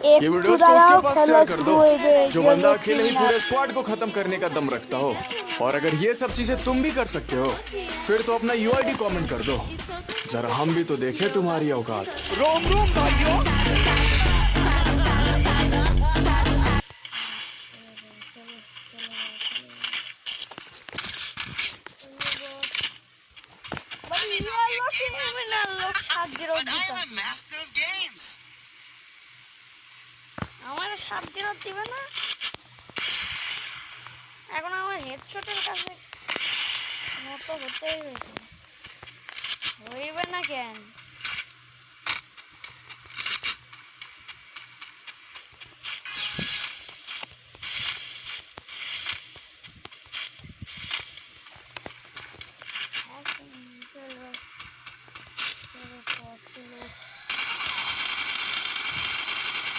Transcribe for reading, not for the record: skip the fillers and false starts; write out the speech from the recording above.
ये वीडियोस को उसके पास शेयर कर दो जो बंदा Yellow अकेले ही criminal. पूरे स्क्वाड को खत्म करने का दम रखता हो। और अगर ये सब चीजें तुम भी कर सकते हो फिर तो अपना यूआईडी कमेंट कर दो, जरा हम भी तो देखें तुम्हारी औकात। रोम रोम भाइयों। Yellow criminal লোক 7-0 But I দিত। am a master of games. আমার 7-0 দিবে না? এখন আমার হেডশটের কাছে মতো হতেই হয়েছে। হইবে না কেন?